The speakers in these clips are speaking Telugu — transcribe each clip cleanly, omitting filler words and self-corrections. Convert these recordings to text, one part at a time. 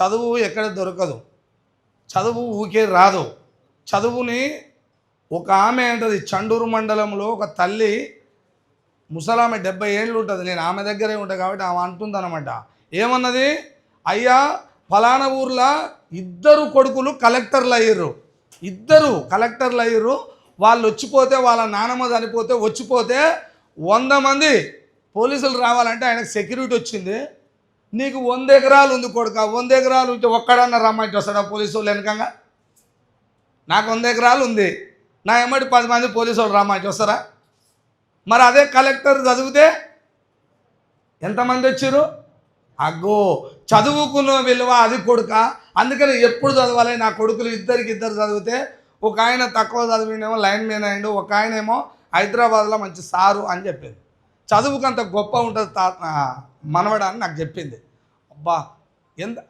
చదువు ఎక్కడ దొరకదు, చదువు ఊకే రాదు. చదువుని ఒక ఆమె అంటది, చండూరు మండలంలో ఒక తల్లి ముసలామె 70 ఏళ్ళు ఉంటుంది, నేను ఆమె దగ్గరే ఉంటాను కాబట్టి ఆమె అంటుందన్నమాట. ఏమన్నది, అయ్యా ఫలానా ఊర్లో 2 కొడుకులు కలెక్టర్లు అయ్యారు, 2 కలెక్టర్లు అయ్యారు. వాళ్ళు వచ్చిపోతే, వాళ్ళ నానమ్మ చనిపోతే వచ్చిపోతే 100 మంది పోలీసులు రావాలంటే ఆయనకు సెక్యూరిటీ వచ్చింది. నీకు 100 ఎకరాలు ఉంది కొడుక, 100 ఎకరాలు ఉంటే ఒక్కడన్నా రమ్మంటే వస్తాడా పోలీసు వాళ్ళు వెనకంగా? నాకు 100 ఎకరాలు ఉంది, నా ఎమ్మటి 10 మంది పోలీసు వాళ్ళు రమ్మంటే వస్తారా? మరి అదే కలెక్టర్ చదివితే ఎంతమంది వచ్చారు? అగ్గో చదువుకున్న విలువ అది కొడుక. అందుకని ఎప్పుడు చదవాలి, నా కొడుకులు 2 చదివితే ఒక ఆయన తక్కువ చదివినేమో లైన్ మ్యాన్ అయ్యిండు, ఒక ఆయన ఏమో హైదరాబాద్లో మంచి సారు అని చెప్పింది. చదువుకు అంత గొప్ప ఉంటుంది మనవడా అని నాకు చెప్పింది. అబ్బా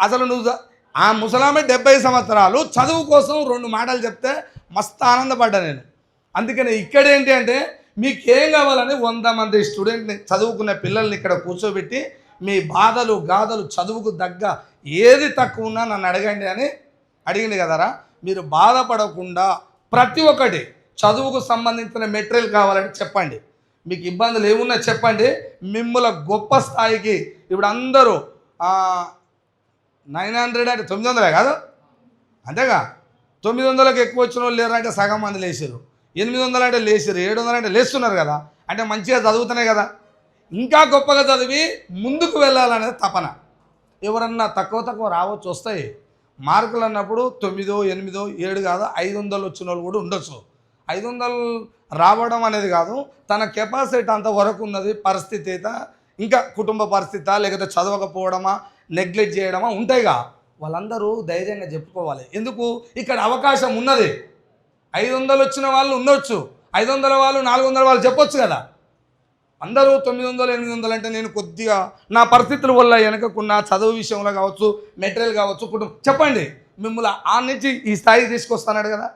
అసలు నువ్వు ఆ ముసలామె 70 సంవత్సరాలు చదువు కోసం 2 మాటలు చెప్తే మస్తు ఆనందపడ్డా నేను. అందుకని ఇక్కడ ఏంటి అంటే, మీకేం కావాలని 100 మంది స్టూడెంట్ని, చదువుకునే పిల్లల్ని ఇక్కడ కూర్చోబెట్టి మీ బాధలు గాథలు చదువుకు దగ్గ ఏది తక్కువ ఉన్నా నన్ను అడగండి అని అడిగింది కదరా. మీరు బాధపడకుండా ప్రతి ఒక్కటి చదువుకు సంబంధించిన మెటీరియల్ కావాలంటే చెప్పండి, మీకు ఇబ్బందులు ఏమున్నా చెప్పండి. మిమ్మల్ని గొప్ప స్థాయికి ఇప్పుడు అందరూ 900 అంటే 900 కాదు, అంతేగా 900కి ఎక్కువ వచ్చిన వాళ్ళు లేరు అంటే సగం మంది లేచారు, 800 అంటే లేచారు, 700 అంటే లేస్తున్నారు కదా. అంటే మంచిగా చదువుతున్నాయి కదా. ఇంకా గొప్పగా చదివి ముందుకు వెళ్ళాలనేది తపన. ఎవరన్నా తక్కువ రావచ్చు, వస్తాయి మార్కులు అన్నప్పుడు 9, 8, 7 కాదు 500 వచ్చిన వాళ్ళు కూడా ఉండొచ్చు. 500 రావడం అనేది కాదు, తన కెపాసిటీ అంతవరకు ఉన్నది. పరిస్థితి ఇంకా కుటుంబ పరిస్థితి లేకపోతే చదవకపోవడమా నెగ్లెక్ట్ చేయడమా ఉంటాయిగా, వాళ్ళందరూ ధైర్యంగా చెప్పుకోవాలి. ఎందుకు ఇక్కడ అవకాశం ఉన్నది. 500 వచ్చిన వాళ్ళు ఉండొచ్చు, 500 వాళ్ళు 400 వాళ్ళు చెప్పొచ్చు కదా. అందరూ 900, 800 అంటే నేను కొద్దిగా నా పరిస్థితుల వల్ల వెనకకున్న చదువు విషయంలో కావచ్చు, మెటీరియల్ కావచ్చు, కుటుంబం చెప్పండి, మిమ్మల్ని ఆ నుంచి ఈ స్థాయికి తీసుకొస్తాడు కదా.